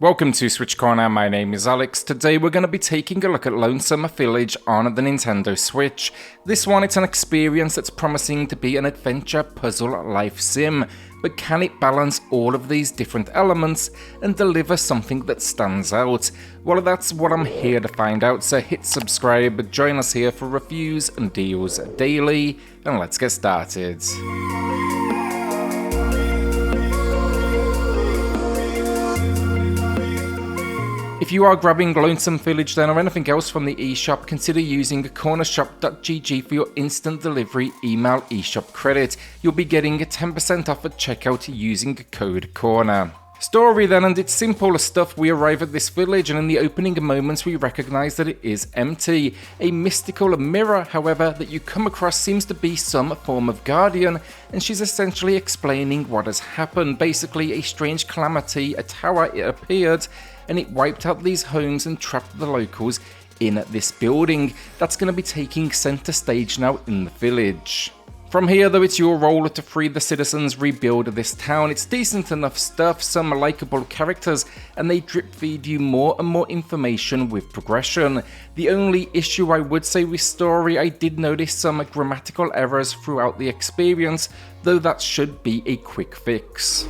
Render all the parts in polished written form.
Welcome to SwitchCorner, my name is Alex. Today we're going to be taking a look at Lonesome Village on the Nintendo Switch. This one, it's an experience that's promising to be an adventure puzzle life sim, but can it balance all of these different elements and deliver something that stands out? Well, that's what I'm here to find out, so hit subscribe, join us here for reviews and deals daily, and let's get started. If you are grabbing Lonesome Village then or anything else from the eShop, consider using cornershop.gg for your instant delivery email eShop credit. You'll be getting a 10% off at checkout using code CORNER. Story then, and it's simple stuff. We arrive at this village and in the opening moments we recognise that it is empty. A mystical mirror, however, that you come across seems to be some form of guardian, and she's essentially explaining what has happened. Basically a strange calamity, a tower, it appeared, and it wiped out these homes and trapped the locals in this building. That's going to be taking centre stage now in the village. From here though, it's your role to free the citizens, rebuild this town. It's decent enough stuff, some likeable characters, and they drip feed you more and more information with progression. The only issue I would say with story, I did notice some grammatical errors throughout the experience, though that should be a quick fix.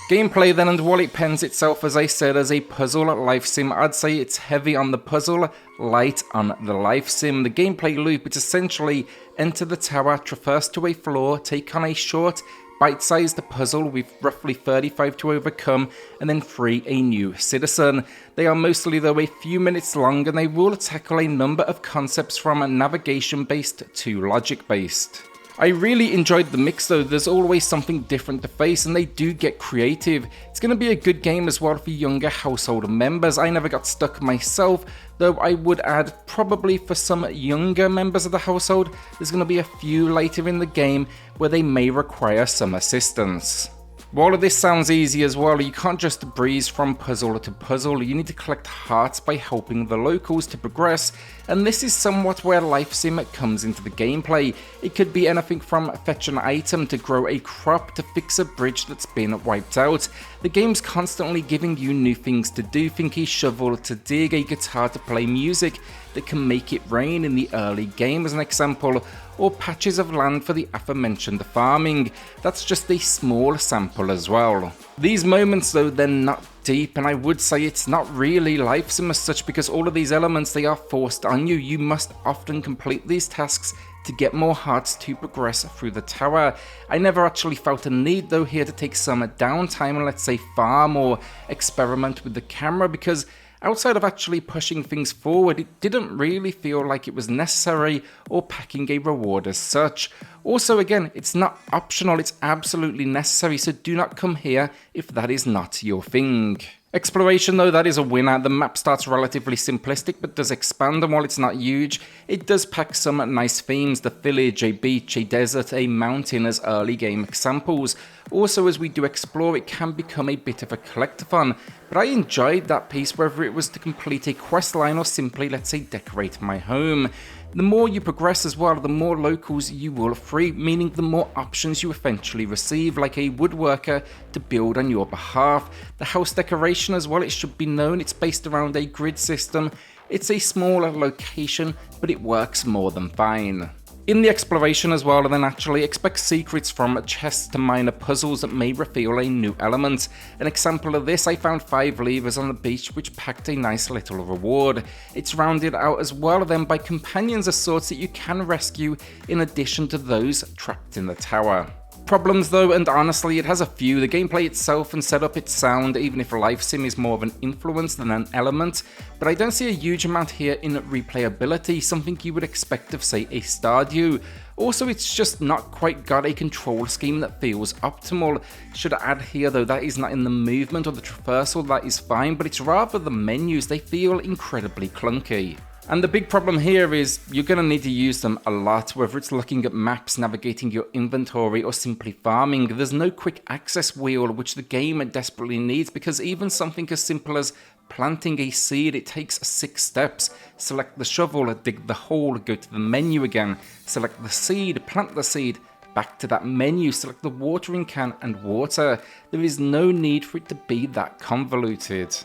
Gameplay then, and while it pens itself, as I said, as a puzzle life sim, I'd say it's heavy on the puzzle, light on the life sim. The gameplay loop, it's essentially enter the tower, traverse to a floor, take on a short, bite-sized puzzle with roughly 35 to overcome, and then free a new citizen. They are mostly though a few minutes long, and they will tackle a number of concepts from navigation-based to logic-based. I really enjoyed the mix though. There's always something different to face and they do get creative. It's going to be a good game as well for younger household members. I never got stuck myself, though I would add probably for some younger members of the household, there's going to be a few later in the game where they may require some assistance. While all of this sounds easy as well, you can't just breeze from puzzle to puzzle. You need to collect hearts by helping the locals to progress, and this is somewhat where life sim comes into the gameplay. It could be anything from fetch an item to grow a crop to fix a bridge that's been wiped out. The game's constantly giving you new things to do. Think a shovel to dig, a guitar to play music that can make it rain in the early game as an example, or patches of land for the aforementioned farming. That's just a small sample as well. These moments though, they're not deep, and I would say it's not really life sim as such, because all of these elements, they are forced on you. You must often complete these tasks to get more hearts to progress through the tower. I never actually felt a need though here to take some downtime and let's say farm or experiment with the camera, because outside of actually pushing things forward, it didn't really feel like it was necessary or packing a reward as such. Also again, it's not optional, it's absolutely necessary, so do not come here if that is not your thing. Exploration though, that is a winner. The map starts relatively simplistic but does expand, and while it's not huge, it does pack some nice themes. The village, a beach, a desert, a mountain as early game examples. Also as we do explore, it can become a bit of a collectathon, but I enjoyed that piece, whether it was to complete a quest line or simply, let's say, decorate my home. The more you progress as well, the more locals you will free, meaning the more options you eventually receive, like a woodworker to build on your behalf. The house decoration as well, it should be known, it's based around a grid system. It's a smaller location, but it works more than fine. In the exploration as well, then actually expect secrets from chests to minor puzzles that may reveal a new element. An example of this, I found 5 levers on the beach which packed a nice little reward. It's rounded out as well then by companions of sorts that you can rescue in addition to those trapped in the tower. Problems though, and honestly it has a few. The gameplay itself and setup, its sound, even if life sim is more of an influence than an element, but I don't see a huge amount here in replayability, something you would expect of say a Stardew. Also, it's just not quite got a control scheme that feels optimal. Should I add here though, that is not in the movement or the traversal, that is fine, but it's rather the menus, they feel incredibly clunky. And the big problem here is you're going to need to use them a lot, whether it's looking at maps, navigating your inventory, or simply farming. There's no quick access wheel, which the game desperately needs, because even something as simple as planting a seed, it takes 6 steps. Select the shovel, dig the hole, go to the menu again, select the seed, plant the seed, back to that menu, select the watering can and water. There is no need for it to be that convoluted.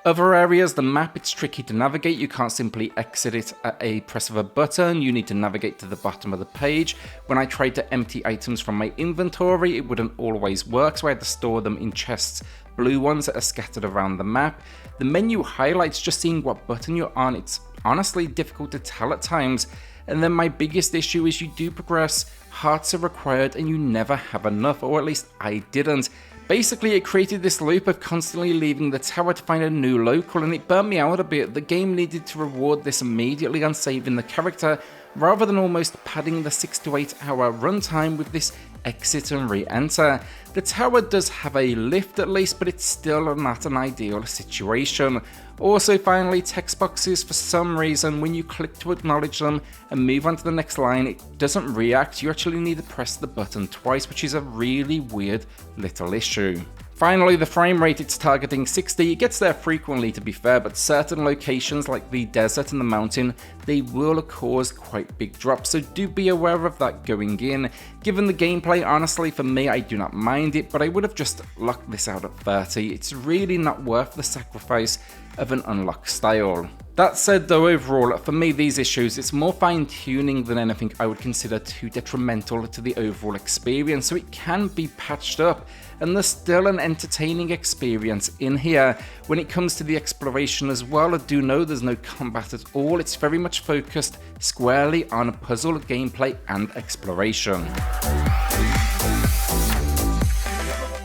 Other areas, the map, it's tricky to navigate. You can't simply exit it at a press of a button. You need to navigate to the bottom of the page. When I tried to empty items from my inventory, it wouldn't always work, so I had to store them in chests, blue ones that are scattered around the map. The menu highlights, just seeing what button you're on, it's honestly difficult to tell at times. And then my biggest issue is you do progress, hearts are required, and you never have enough, or at least I didn't. Basically, it created this loop of constantly leaving the tower to find a new local, and it burnt me out a bit. The game needed to reward this immediately on saving the character, rather than almost padding the 6 to 8 hour runtime with this exit and re-enter. The tower does have a lift at least, but it's still not an ideal situation. Also, finally, text boxes, for some reason, when you click to acknowledge them and move on to the next line, it doesn't react. You actually need to press the button twice, which is a really weird little issue. Finally, the frame rate, it's targeting 60. It gets there frequently, to be fair, but certain locations like the desert and the mountain, they will cause quite big drops, so do be aware of that going in. Given the gameplay, honestly, for me, I do not mind it, but I would have just locked this out at 30. It's really not worth the sacrifice of an unlocked style. That said though, overall, for me these issues, it's more fine-tuning than anything I would consider too detrimental to the overall experience, so it can be patched up, and there's still an entertaining experience in here. When it comes to the exploration as well, I do know there's no combat at all. It's very much focused squarely on puzzle gameplay and exploration.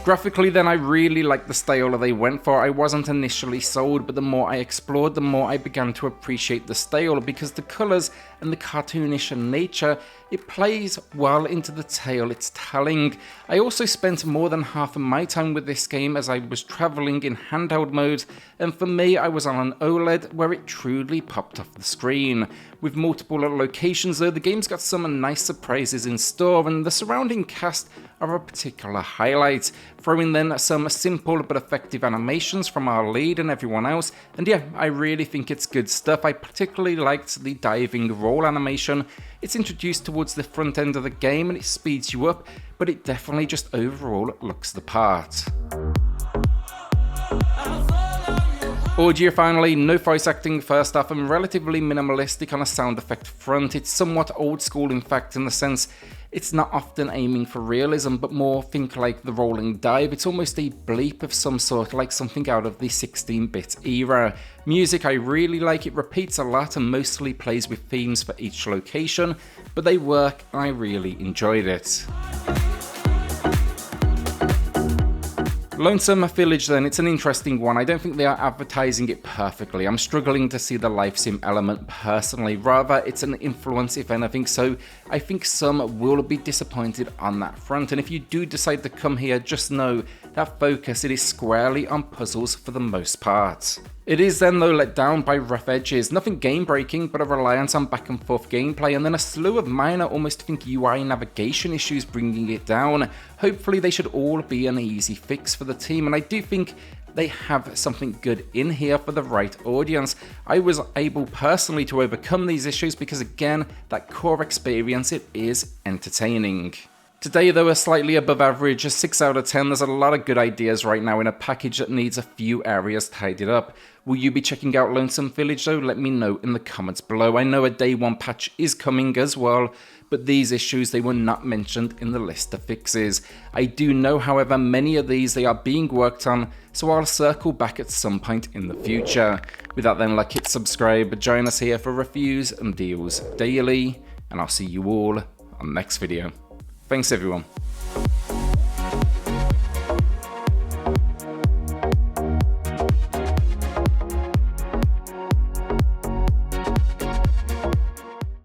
Graphically then, I really liked the style they went for. I wasn't initially sold, but the more I explored, the more I began to appreciate the style, because the colours and the cartoonish nature, it plays well into the tale it's telling. I also spent more than half of my time with this game as I was travelling in handheld mode, and for me I was on an OLED where it truly popped off the screen. With multiple locations though, the game's got some nice surprises in store, and the surrounding cast are a particular highlight. Throw in then some simple but effective animations from our lead and everyone else, and yeah, I really think it's good stuff. I particularly liked the diving roll animation. It's introduced towards the front end of the game and it speeds you up, but it definitely just overall looks the part. Audio finally, no voice acting first off, and relatively minimalistic on a sound effect front. It's somewhat old school in fact, in the sense it's not often aiming for realism, but more think like the rolling dive. It's almost a bleep of some sort, like something out of the 16-bit era. Music, I really like. It repeats a lot and mostly plays with themes for each location, but they work and I really enjoyed it. Lonesome Village then, it's an interesting one. I don't think they are advertising it perfectly. I'm struggling to see the life sim element personally. Rather, it's an influence if anything, so I think some will be disappointed on that front. And if you do decide to come here, just know that focus, it is squarely on puzzles for the most part. It is then though let down by rough edges, nothing game breaking, but a reliance on back and forth gameplay, and then a slew of minor, almost think UI navigation issues bringing it down. Hopefully they should all be an easy fix for the team, and I do think they have something good in here for the right audience. I was able personally to overcome these issues because again, that core experience, it is entertaining. Today though, a slightly above average, a 6 out of 10. There's a lot of good ideas right now in a package that needs a few areas tidied up. Will you be checking out Lonesome Village though? Let me know in the comments below. I know a day one patch is coming as well, but these issues, they were not mentioned in the list of fixes. I do know, however, many of these, they are being worked on, so I'll circle back at some point in the future. With that then, like, hit subscribe, join us here for reviews and deals daily, and I'll see you all on the next video. Thanks everyone.